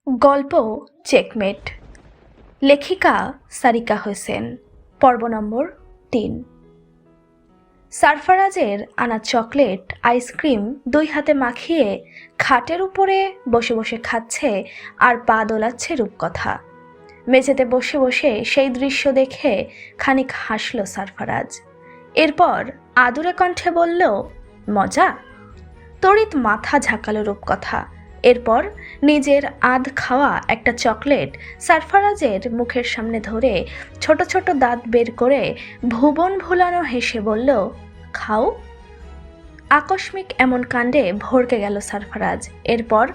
গল্প চেকমেট, লেখিকা সারিকা হোসেন। পর্ব নম্বর 3। সারফারাজের আনা চকলেট আইসক্রিম 2 হাতে মাখিয়ে খাটের উপরে বসে বসে খাচ্ছে আর পা দোলাচ্ছে রূপকথা। মেঝেতে বসে বসে সেই দৃশ্য দেখে খানিক হাসল সারফারাজ। এরপর আদুরে কণ্ঠে বলল, মজা? তড়িৎ মাথা ঝাঁকালো রূপকথা। এরপর নিজের আধ খাওয়া একটা চকলেট সারফারাজের মুখের সামনে ধরে ছোট ছোট দাঁত বের করে ভুবন ভুলানো হেসে বলল, খাও। আকস্মিক এমন কাণ্ডে ভড়কে গেল সারফারাজ। এরপর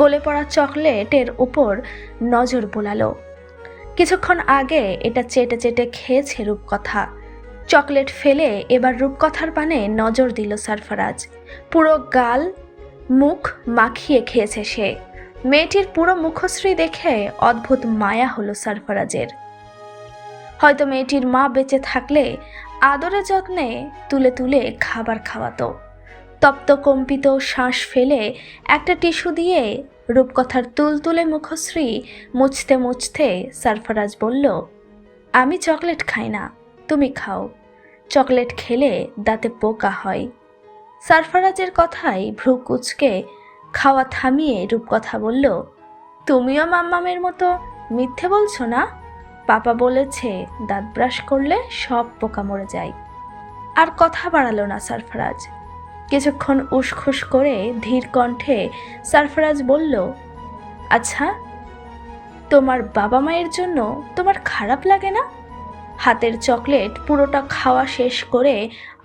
গলে পড়া চকলেটের উপর নজর বোলালো। কিছুক্ষণ আগে এটা চেটে চেটে খেয়েছে রূপকথা। চকলেট ফেলে এবার রূপকথার পানে নজর দিল সারফারাজ। পুরো গাল মুখ মাখিয়ে খেয়েছে সে। মেয়েটির পুরো মুখশ্রী দেখে অদ্ভুত মায়া হলো সারফারাজের। হয়তো মেয়েটির মা বেঁচে থাকলে আদরে যত্নে তুলে তুলে খাবার খাওয়াতো। তপ্ত কম্পিত শ্বাস ফেলে একটা টিস্যু দিয়ে রূপকথার তুলতুলে মুখশ্রী মুছতে মুছতে সারফারাজ বলল, আমি চকলেট খাই না, তুমি খাও। চকলেট খেলে দাঁতে পোকা হয়। সারফারাজের কথায় ভ্রু কুঁচকে খাওয়া থামিয়ে রূপকথা বলল, তুমিও মাম্মামের মতো মিথ্যে বলছো না? পাপা বলেছে দাঁত ব্রাশ করলে সব পোকা মরে যায়। আর কথা বাড়ালো না সারফারাজ। কিছুক্ষণ উসখুস করে ধীর কণ্ঠে সারফারাজ বলল, আচ্ছা, তোমার বাবা মায়ের জন্য তোমার খারাপ লাগে না? হাতের চকলেট পুরোটা খাওয়া শেষ করে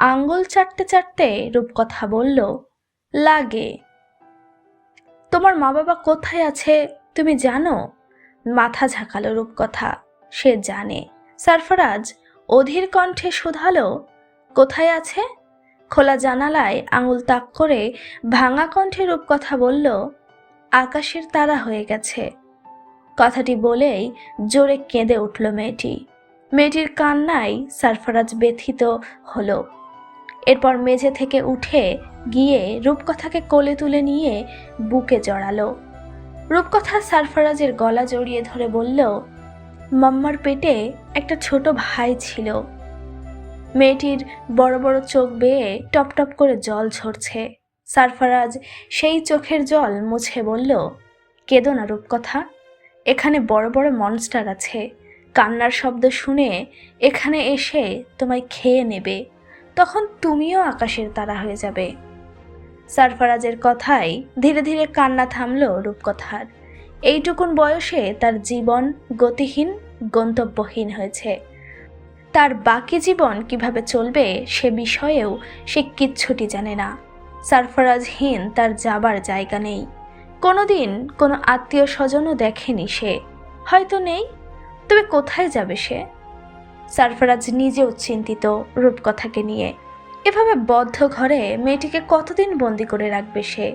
আঙ্গুল চাটতে চাটতে রূপকথা বলল, লাগে। তোমার মা বাবা কোথায় আছে তুমি জানো? মাথা ঝাঁকালো রূপকথা। সে জানে। সারফারাজ অধীর কণ্ঠে শুধালো, কোথায় আছে? খোলা জানালায় আঙুল তাক করে ভাঙা কণ্ঠে রূপকথা বলল, আকাশের তারা হয়ে গেছে। কথাটি বলেই জোরে কেঁদে উঠল মেয়েটি। মেয়েটির কান্নায় সারফারাজ ব্যথিত হলো। এরপর মেঝে থেকে উঠে গিয়ে রূপকথাকে কোলে তুলে নিয়ে বুকে জড়ালো। রূপকথা সারফারাজের গলা জড়িয়ে ধরে বলল, মাম্মার পেটে একটা ছোট ভাই ছিল। মেয়েটির বড় বড় চোখ বেয়ে টপ টপ করে জল ঝরছে। সারফারাজ সেই চোখের জল মুছে বলল, কেঁদো না রূপকথা, এখানে বড় বড় মনস্টার আছে। কান্নার শব্দ শুনে এখানে এসে তোমায় খেয়ে নেবে, তখন তুমিও আকাশের তারা হয়ে যাবে। সারফারাজের কথায় ধীরে ধীরে কান্না থামল রূপকথার। এইটুকুন বয়সে তার জীবন গতিহীন, গন্তব্যহীন হয়েছে। তার বাকি জীবন কিভাবে চলবে সে বিষয়েও সে কিচ্ছুটি জানে না। সারফারাজহীন তার যাবার জায়গা নেই। কোনোদিন কোনো আত্মীয় স্বজনও দেখেনি সে, হয়তো নেই, তবে কোথায় যাবে সে? সারফারাজ নিজেও চিন্তিত রূপকথাকে নিয়ে। এভাবে বদ্ধ ঘরে মেয়েটিকে কতদিন বন্দি করে রাখবে সে?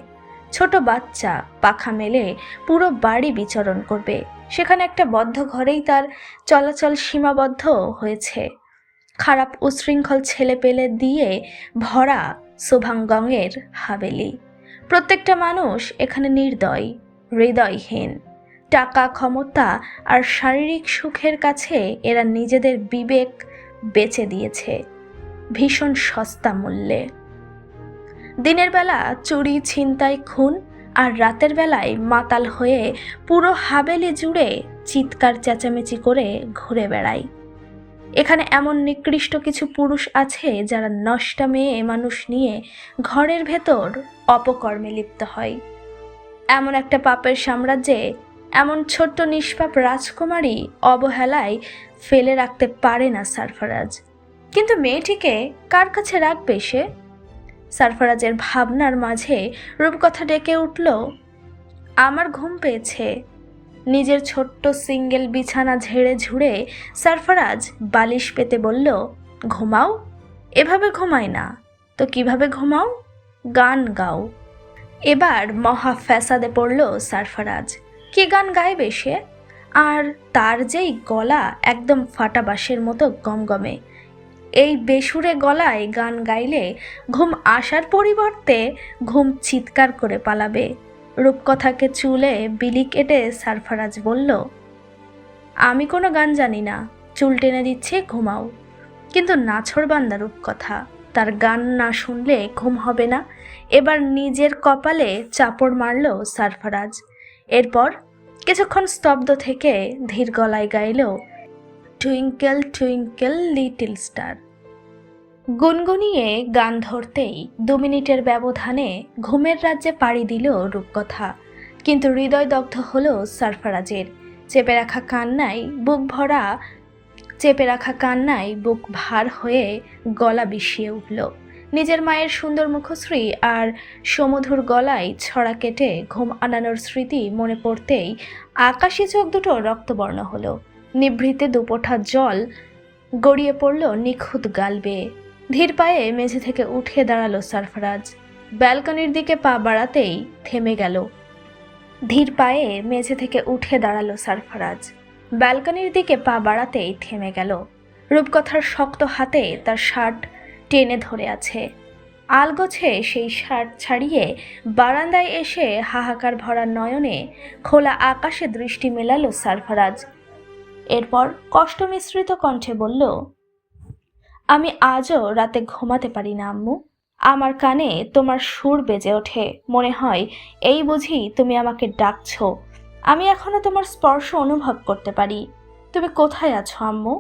ছোট বাচ্চা পাখা মেলে পুরো বাড়ি বিচরণ করবে, সেখানে একটা বদ্ধ ঘরেই তার চলাচল সীমাবদ্ধ হয়েছে। খারাপ উশৃঙ্খল ছেলে পেলে দিয়ে ভরা শুভাঙ্গের হাবেলি। প্রত্যেকটা মানুষ এখানে নির্দয়, হৃদয়হীন। টাকা, ক্ষমতা আর শারীরিক সুখের কাছে এরা নিজেদের বিবেক বেচে দিয়েছে ভীষণ সস্তা মূল্যে। দিনের বেলা চুরি, ছিনতাই, খুন, আর রাতের বেলায় মাতাল হয়ে পুরো হাবেলি জুড়ে চিৎকার চেঁচামেচি করে ঘুরে বেড়ায়। এখানে এমন নিকৃষ্ট কিছু পুরুষ আছে যারা নষ্টা মেয়ে মানুষ নিয়ে ঘরের ভেতর অপকর্মে লিপ্ত হয়। এমন একটা পাপের সাম্রাজ্যে এমন ছোট্ট নিষ্পাপ রাজকুমারী অবহেলায় ফেলে রাখতে পারে না সারফারাজ। কিন্তু মেয়েটিকে কার কাছে রাখবে সে? সারফারাজের ভাবনার মাঝে রূপকথা ডেকে উঠল, আমার ঘুম পেয়েছে। নিজের ছোট্ট সিঙ্গেল বিছানা ঝেড়ে ঝুড়ে সারফারাজ বালিশ পেতে বলল, ঘুমাও। এভাবে ঘুমায় না তো কিভাবে ঘুমাও? গান গাও। এবার মহা ফ্যাসাদে পড়ল সারফারাজ। কি গান গাইবে সে? আর তার যেই গলা একদম ফাটা বাঁশের মতো গমগমে। এই বেসুরে গলায় গান গাইলে ঘুম আসার পরিবর্তে ঘুম চিৎকার করে পালাবে। রূপকথাকে চুলে বিলি কেটে সারফারাজ বলল, আমি কোনো গান জানি না, চুল টেনে দিচ্ছে, ঘুমাও। কিন্তু নাছোড়বান্দা রূপকথা, তার গান না শুনলে ঘুম হবে না। এবার নিজের কপালে চাপড় মারল সারফারাজ। এরপর কিছুক্ষণ স্তব্ধ থেকে ধীর গলায় গাইল, টুইঙ্কেল টুইঙ্কেল লিটল স্টার। গুনগুনিয়ে গান ধরতেই 2 মিনিটের ব্যবধানে ঘুমের রাজ্যে পাড়ি দিল রূপকথা। কিন্তু হৃদয় দগ্ধ হলো সারফারাজের। চেপে রাখা কান্নায় বুক ভার হয়ে গলা বিষিয়ে উঠল। নিজের মায়ের সুন্দর মুখশ্রী আর সমধুর গলায় ছড়া কেটে ঘুম আনানোর স্মৃতি মনে পড়তেই আকাশী চোখ দুটো রক্তবর্ণ হলো। নিভৃতে দুপোঁটা জল গড়িয়ে পড়ল নিখুঁত গাল বেয়ে। ধীর পায়ে মেঝে থেকে উঠে দাঁড়ালো সারফারাজ। ব্যালকনির দিকে পা বাড়াতেই থেমে গেল। রূপকথার শক্ত হাতে তার শার্ট টেনে ধরে আছে। আলগোছে সেই শার্ট ছাড়িয়ে বারান্দায় এসে হাহাকার ভরা নয়নে খোলা আকাশে দৃষ্টি মেলালো সারফারাজ। এরপর কষ্ট মিশ্রিত কণ্ঠে বলল, আমি আজও রাতে ঘুমাতে পারি না আম্মু। আমার কানে তোমার সুর বেজে ওঠে, মনে হয় এই বুঝি তুমি আমাকে ডাকছো। আমি এখনো তোমার স্পর্শ অনুভব করতে পারি। তুমি কোথায় আছো আম্মু?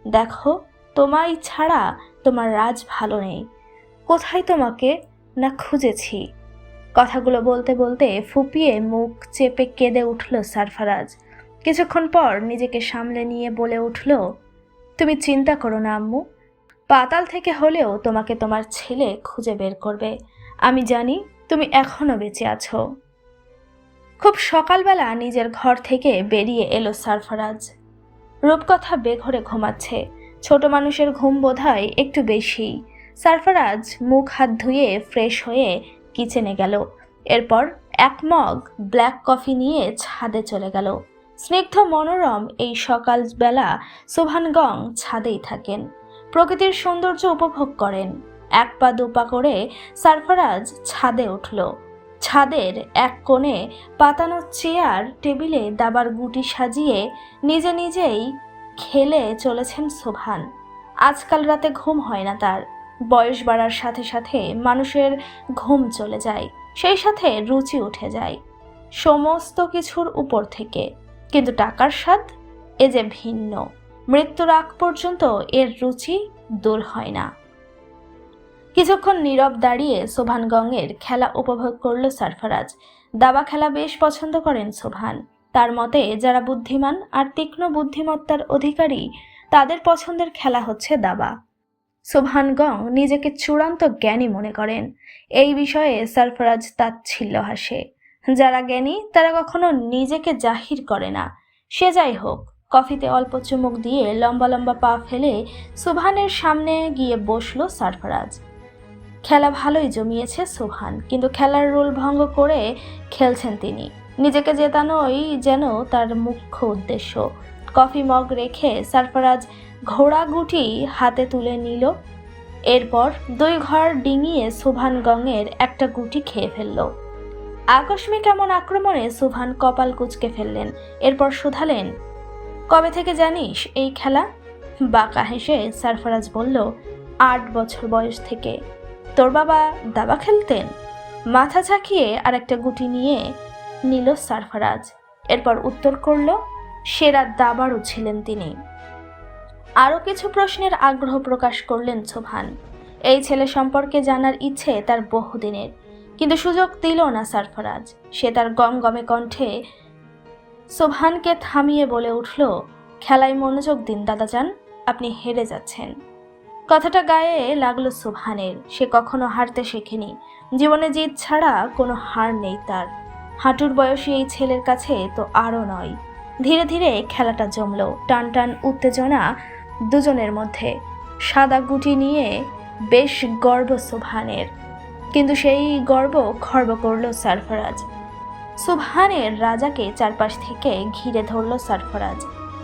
দেখো, তোমায় ছাড়া তোমার রাজ ভালো নেই। কোথায় তোমাকে না খুঁজেছি। কথাগুলো বলতে বলতে ফুপিয়ে মুখ চেপে কেঁদে উঠল সারফারাজ। কিছুক্ষণ পর নিজেকে সামলে নিয়ে বলে উঠল, তুমি চিন্তা করো না আম্মু, পাতাল থেকে হলেও তোমাকে তোমার ছেলে খুঁজে বের করবে। আমি জানি তুমি এখনো বেঁচে আছো। খুব সকালবেলা নিজের ঘর থেকে বেরিয়ে এলো সারফারাজ। রূপকথা বেঘরে ঘুমাচ্ছে। ছোট মানুষের ঘুম বোধহয় একটু বেশি। সারফারাজ মুখ হাত ধুয়ে ফ্রেশ হয়ে কিচেনে গেল। এরপর 1 মগ ব্ল্যাক কফি নিয়ে ছাদে চলে গেল। স্নিগ্ধ মনোরম এই সকালবেলা সোভানগং ছাদেই থাকেন, প্রকৃতির সৌন্দর্য উপভোগ করেন। 1 পা 2 পা করে সারফারাজ ছাদে উঠল। ছাদের এক কোণে পাতানো চেয়ার টেবিলে দাবার গুটি সাজিয়ে নিজেই খেলে চলেছেন সোভান। আজকাল রাতে ঘুম হয় না তার। বয়স বাড়ার সাথে সাথে মানুষের ঘুম চলে যায়, সেই সাথে রুচি উঠে যায় সমস্ত কিছুর উপর থেকে। কিন্তু টাকার স্বাদ এ যে ভিন্ন। মৃত্যুর আগ পর্যন্ত এর রুচি দূর হয় না। কিছুক্ষণ নীরব দাঁড়িয়ে সোভানগংয়ের খেলা উপভোগ করল সারফারাজ। দাবা খেলা বেশ পছন্দ করেন সোভান। তার মতে যারা বুদ্ধিমান আর তীক্ষ্ণ বুদ্ধিমত্তার অধিকারী তাদের পছন্দের খেলা হচ্ছে দাবা। সোভানগং নিজেকে চূড়ান্ত জ্ঞানী মনে করেন। এই বিষয়ে সারফারাজ তাচ্ছিল্য হাসে। যারা জ্ঞানী তারা কখনো নিজেকে জাহির করে না। সে যাই হোক, কফিতে অল্প চুমুক দিয়ে লম্বা লম্বা পা ফেলে সোভানের সামনে গিয়ে বসল সারফারাজ। খেলা ভালোই জমিয়েছে সোভান, কিন্তু খেলার রুল ভঙ্গ করে খেলছেন তিনি। নিজেকে জেতানোই যেন তার মুখ্য উদ্দেশ্য। কফি মগ রেখে সারফারাজ ঘোড়াগুটি হাতে তুলে নিল। এরপর 2 ঘর ডিঙিয়ে সোভানগংয়ের একটা গুটি খেয়ে ফেলল। আকস্মিক এমন আক্রমণে সোভান কপাল কুঁচকে ফেললেন। এরপর শুধালেন, কবে থেকে জানিস এই খেলা? বাঁকা হেসে সারফারাজ বলল, 8 বছর বয়স থেকে। তোর বাবা দাবা খেলতেন? মাথা ঝাঁকিয়ে আর একটা গুটি নিয়ে নিল সারফারাজ। এরপর উত্তর করল, সেরা দাবাড়ু ছিলেন তিনি। আরও কিছু প্রশ্নের আগ্রহ প্রকাশ করলেন সোভান। এই ছেলে সম্পর্কে জানার ইচ্ছে তার বহুদিনের, কিন্তু সুযোগ দিল না সারফারাজ। সে তার গমগমে কণ্ঠে সোভানকে থামিয়ে বলে উঠল, খেলায় মনোযোগ দিন দাদাজান, আপনি হেরে যাচ্ছেন। কথাটা গায়ে লাগলো সোভানের। সে কখনো হারতে শেখেনি। জীবনে জিত ছাড়া কোনো হার নেই তার। হাঁটুর বয়সী এই ছেলের কাছে তো আরও নয়। ধীরে ধীরে খেলাটা জমল। টান টান উত্তেজনা দুজনের মধ্যে। সাদা গুটি নিয়ে বেশ গর্ব সোভানের, কিন্তু সেই গর্ব খর্ব করল সারফারাজ। সোভানের রাজাকে চারপাশ থেকে ঘিরে ধরল সারফারাজ।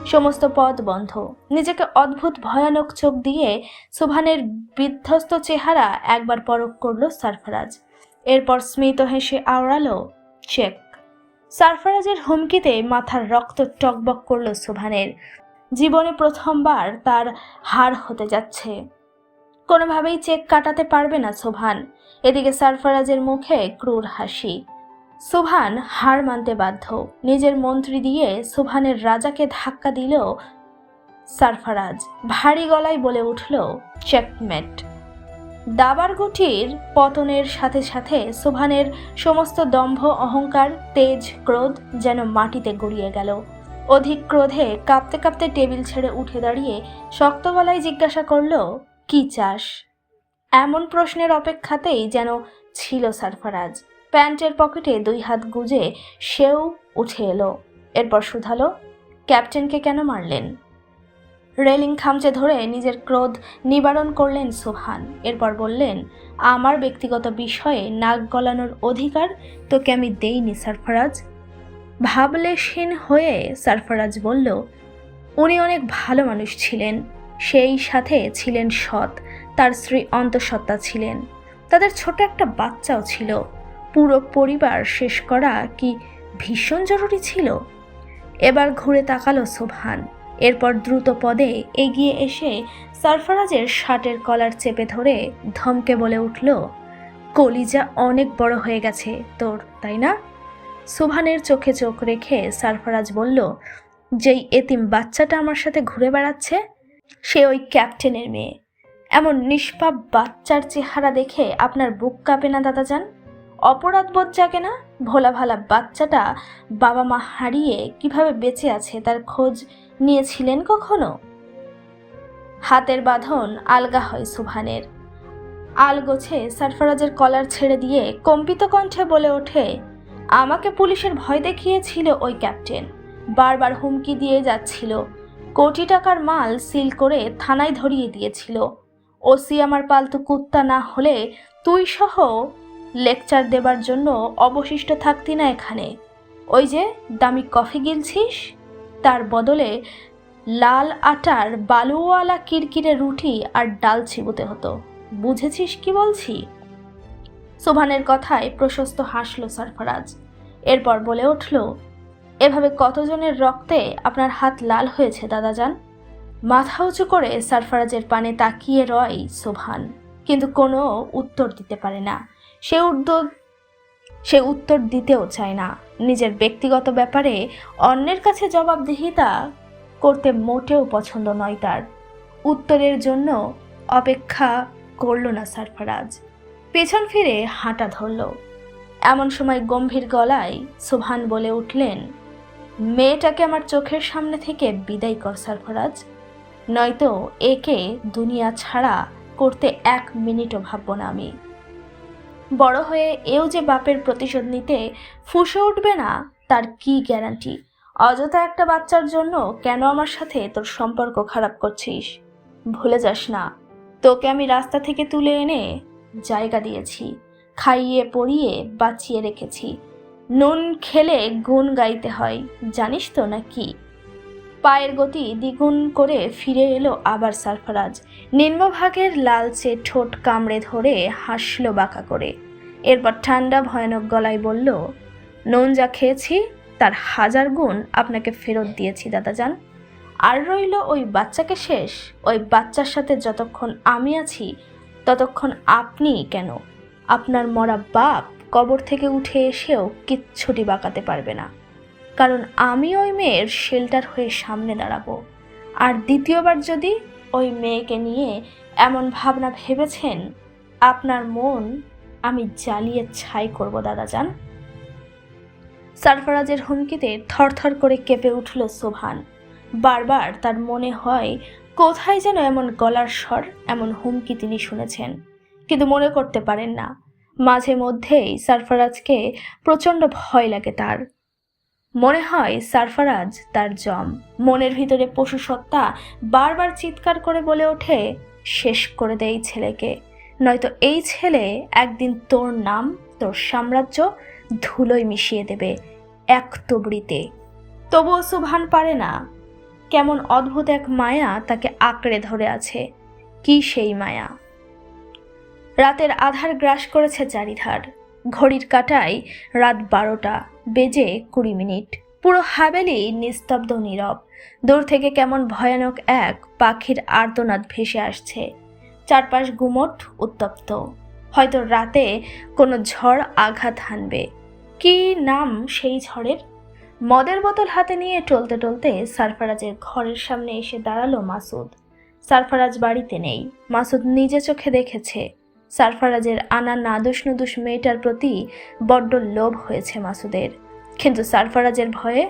সমস্ত পথ বন্ধ। নিজেকে অদ্ভুত ভয়ানক চোখ দিয়ে সুবহানের বিধ্বস্ত চেহারা একবার পরখ করল সারফারাজ। এরপর স্মিত হেসে আওড়ালো, চেক। সারফারাজের হুমকিতে মাথার রক্ত টকবক করল সুবহানের। জীবনে প্রথমবার তার হার হতে যাচ্ছে। কোনোভাবেই চেক কাটাতে পারবে না সুবহান। এদিকে সারফারাজের মুখে ক্রূর হাসি। সুবহান হার মানতে বাধ্য। নিজের মন্ত্রী দিয়ে সুবহানের রাজাকে ধাক্কা দিল সারফারাজ। ভারী গলায় বলে উঠল, চেকমেট। দাবার গুটির পতনের সাথে সাথে সুবহানের সমস্ত দম্ভ, অহংকার, তেজ, ক্রোধ যেন মাটিতে গড়িয়ে গেল। অধিক ক্রোধে কাঁপতে কাঁপতে টেবিল ছেড়ে উঠে দাঁড়িয়ে শক্ত গলায় জিজ্ঞাসা করল, কি চাস? এমন প্রশ্নের অপেক্ষাতেই যেন ছিল সারফারাজ। প্যান্টের পকেটে 2 হাত গুজে সেও উঠে এলো। এরপর শুধালো, ক্যাপ্টেনকে কেন মারলেন? রেলিং খামচে ধরে নিজের ক্রোধ নিবারণ করলেন সুবহান। এরপর বললেন, আমার ব্যক্তিগত বিষয়ে নাক গলানোর অধিকার তোকে আমি দেইনি সারফারাজ। ভাবলেশহীন হয়ে সারফারাজ বলল, উনি অনেক ভালো মানুষ ছিলেন, সেই সাথে ছিলেন সৎ। তার স্ত্রী অন্তঃসত্ত্বা ছিলেন, তাদের ছোট একটা বাচ্চাও ছিল। পুরো পরিবার শেষ করা কি ভীষণ জরুরি ছিল? এবার ঘুরে তাকালো সুবহান। এরপর দ্রুত পদে এগিয়ে এসে সারফারাজের শার্টের কলার চেপে ধরে ধমকে বলে উঠল, কলিজা অনেক বড় হয়ে গেছে তোর, তাই না? সুবহানের চোখে চোখ রেখে সারফারাজ বলল, যেই এতিম বাচ্চাটা আমার সাথে ঘুরে বেড়াচ্ছে সে ওই ক্যাপ্টেনের মেয়ে। এমন নিষ্পাপ বাচ্চার চেহারা দেখে আপনার বুক কাঁপে না দাদাজান? অপরাধ বোধ জাগে না? ভোলা ভালা বাচ্চাটা বাবা মা হারিয়ে কিভাবে বেঁচে আছে তার খোঁজ নিয়েছিলেন কখনো? হাতের বাঁধন আলগা হয় সুবহানের। আলগোছে সারফারাজের কলার ছেড়ে দিয়ে কম্পিত কণ্ঠে বলে ওঠে, আমাকে পুলিশের ভয় দেখিয়েছিল ওই ক্যাপ্টেন। বারবার হুমকি দিয়ে যাচ্ছিল, কোটি টাকার মাল সিল করে থানায় ধরিয়ে দিয়েছিল। ওসি আমার পালতু কুত্তা না হলে তুই সহ লেকচার দেবার জন্য অবশিষ্ট থাকতি না এখানে। ওই যে দামি কফি গিলছিস, তার বদলে লাল আটার বালুওয়ালা কিরকিরে রুটি আর ডাল চিবুতে হতো। বুঝেছিস কি বলছি? সুবহানের কথায় প্রশস্ত হাসল সারফারাজ। এরপর বলে উঠল, এভাবে কতজনের রক্তে আপনার হাত লাল হয়েছে দাদাজান? মাথা উঁচু করে সারফারাজের পানে তাকিয়ে রয় সুবহান, কিন্তু কোনো উত্তর দিতে পারে না। সে উত্তর দিতেও চায় না। নিজের ব্যক্তিগত ব্যাপারে অন্যের কাছে জবাবদিহিতা করতে মোটেও পছন্দ নয় তার। উত্তরের জন্য অপেক্ষা করল না সারফারাজ। পেছন ফিরে হাঁটা ধরল। এমন সময় গম্ভীর গলায় সুবহান বলে উঠলেন, মেয়েটাকে আমার চোখের সামনে থেকে বিদায় কর সারফারাজ, নয়তো একে দুনিয়া ছাড়া করতে 1 মিনিটও ভাববো না আমি। বড় হয়ে এও যে বাপের প্রতিশোধ নিতে ফুঁসে উঠবে না তার কি গ্যারান্টি? অযথা একটা বাচ্চার জন্য কেন আমার সাথে তোর সম্পর্ক খারাপ করছিস? ভুলে যাস না, তোকে আমি রাস্তা থেকে তুলে এনে জায়গা দিয়েছি, খাইয়ে পরিয়ে বাঁচিয়ে রেখেছি। নুন খেলে গুণ গাইতে হয়, জানিস তো নাকি? পায়ের গতি দ্বিগুণ করে ফিরে এলো আবার সারফারাজ। নিম্নভাগের লালচে ঠোঁট কামড়ে ধরে হাসল বাঁকা করে। এরপর ঠান্ডা ভয়ানক গলায় বলল, নুন যা খেয়েছি তার 1000 গুণ আপনাকে ফেরত দিয়েছি দাদাজান। আর রইল ওই বাচ্চাকে শেষ। ওই বাচ্চার সাথে যতক্ষণ আমি আছি ততক্ষণ আপনি কেন, আপনার মরা বাপ কবর থেকে উঠে এসেও কিচ্ছুটি বাঁকাতে পারবে না। কারণ আমি ওই মেয়ের শেল্টার হয়ে সামনে দাঁড়াবো। আর দ্বিতীয়বার যদি ওই মেয়েকে নিয়ে এমন ভাবনা ভেবেছেন, আপনার মন আমি জ্বালিয়ে ছাই করব দাদাজান। সারফারাজের হুমকিতে থরথর করে কেঁপে উঠল সুবহান। বারবার তার মনে হয় কোথায় যেন এমন গলার স্বর, এমন হুমকি তিনি শুনেছেন, কিন্তু মনে করতে পারেন না। মাঝে মধ্যেই সারফারাজকে প্রচণ্ড ভয় লাগে তার। মনে হয় সারফারাজ তার জম। মনের ভিতরে পশু সত্তা বারবার চিৎকার করে বলে ওঠে, শেষ করে দে এই ছেলেকে, নয়তো এই ছেলে একদিন তোর নাম, তোর সাম্রাজ্য ধুলোয় মিশিয়ে দেবে এক তুবড়িতে। তবুও সুবহান পারে না। কেমন অদ্ভুত এক মায়া তাকে আঁকড়ে ধরে আছে। কি সেই মায়া! রাতের আধার গ্রাস করেছে চারিধার। ঘড়ির কাঁটায় রাত 12টা বেজে 20 মিনিট। পুরো হাভেলি নিস্তব্ধ নীরব। দূর থেকে কেমন ভয়ানক এক পাখির আর্তনাদ ভেসে আসছে। চারপাশ গুমট উত্তপ্ত। হয়তো রাতে কোনো ঝড় আঘাত হানবে। কি নাম সেই ঝড়ের? মদের বোতল হাতে নিয়ে টলতে টলতে সারফারাজের ঘরের সামনে এসে দাঁড়ালো মাসুদ। সারফারাজ বাড়িতে নেই। মাসুদ নিজে চোখে দেখেছে। সারফারাজের আনা নাদুস নুদুস মেয়েটার প্রতি বড্ড লোভ হয়েছে মাসুদের। কিন্তু সারফারাজের ভয়ে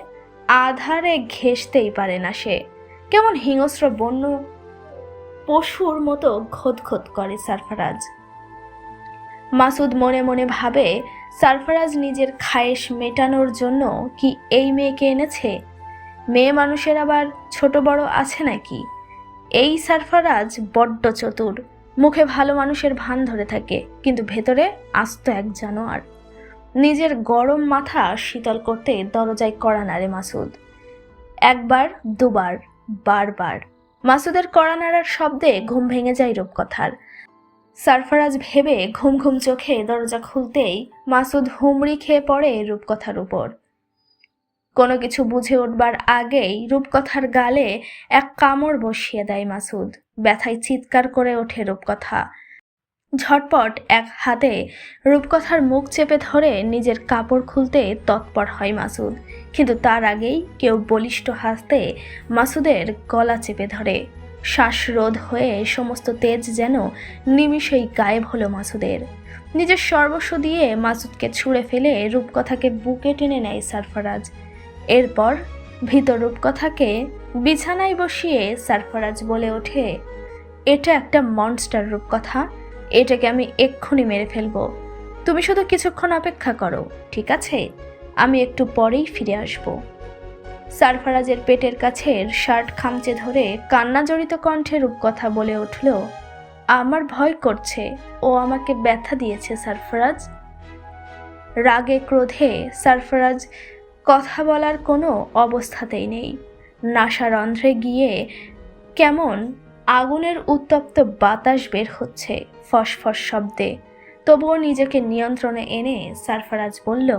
আধারে ঘেঁষতেই পারে না সে। কেমন হিংস্র বন্য পশুর মতো খোদ করে সারফারাজ। মাসুদ মনে মনে ভাবে, সারফারাজ নিজের খায়েশ মেটানোর জন্য কি এই মেয়েকে এনেছে? মেয়ে মানুষের আবার ছোট বড় আছে নাকি? এই সারফারাজ বড্ড চতুর। মুখে ভালো মানুষের ভান ধরে থাকে, কিন্তু ভেতরে আস্ত এক জানোয়ার। নিজের গরম মাথা শীতল করতে দরজায় কড়া নাড়ে মাসুদ। একবার, দুবার, বারবার। মাসুদের কড়া নাড়ার শব্দে ঘুম ভেঙে যায় রূপকথার। সারফারাজ ভেবে ঘুম ঘুম চোখে দরজা খুলতেই মাসুদ হুমড়ি খেয়ে পড়ে রূপকথার উপর। কোনো কিছু বুঝে উঠবার আগেই রূপকথার গালে এক কামড় বসিয়ে দেয় মাসুদ। ব্যথায় চিৎকার করে ওঠে রূপকথা। ঝটপট এক হাতে রূপকথার মুখ চেপে ধরে নিজের কাপড় খুলতে তৎপর হয় মাসুদ, কিন্তু তার আগেই কেউ বলিষ্ঠ হাসতে মাসুদের গলা চেপে ধরে। শ্বাসরোধ হয়ে সমস্ত তেজ যেন নিমিষেই গায়েব হলো মাসুদের। নিজের সর্বস্ব দিয়ে মাসুদকে ছুঁড়ে ফেলে রূপকথাকে বুকে টেনে নেয় সারফারাজ। এরপর ভীত রূপকথাকে বিছানায় বসিয়ে সারফারাজ বলে ওঠে, এটা একটা মনস্টার রূপকথা। এটাকে আমি এক্ষুনি মেরে ফেলবো। তুমি শুধু কিছুক্ষণ অপেক্ষা করো, ঠিক আছে? আমি একটু পরেই ফিরে আসব। সারফারাজের পেটের কাছের শার্ট খামচে ধরে কান্না জড়িত কণ্ঠে রূপকথা বলে উঠল, আমার ভয় করছে, ও আমাকে ব্যথা দিয়েছে সারফারাজ। রাগে ক্রোধে সারফারাজ কথা বলার কোনো অবস্থাতেই নেই। নাসারন্ধ্রে গিয়ে কেমন আগুনের উত্তপ্ত বাতাস বের হচ্ছে ফসফস শব্দে। তবুও নিজেকে নিয়ন্ত্রণে এনে সারফারাজ বলল,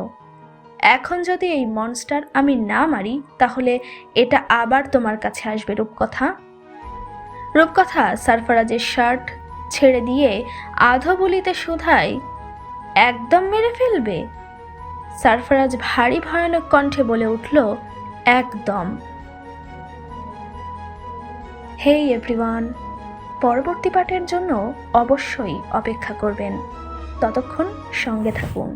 এখন যদি এই মনস্টার আমি না মারি তাহলে এটা আবার তোমার কাছে আসবে রূপকথা। রূপকথা সারফারাজের শার্ট ছেড়ে দিয়ে আধো বলিতে শুধায়, একদম মেরে ফেলবে? সারফারাজ ভারী ভয়ানক কণ্ঠে বলে উঠল, একদম। হেই এভরিওয়ান, পরবর্তী পার্টের জন্য অবশ্যই অপেক্ষা করবেন। ততক্ষণ সঙ্গে থাকুন।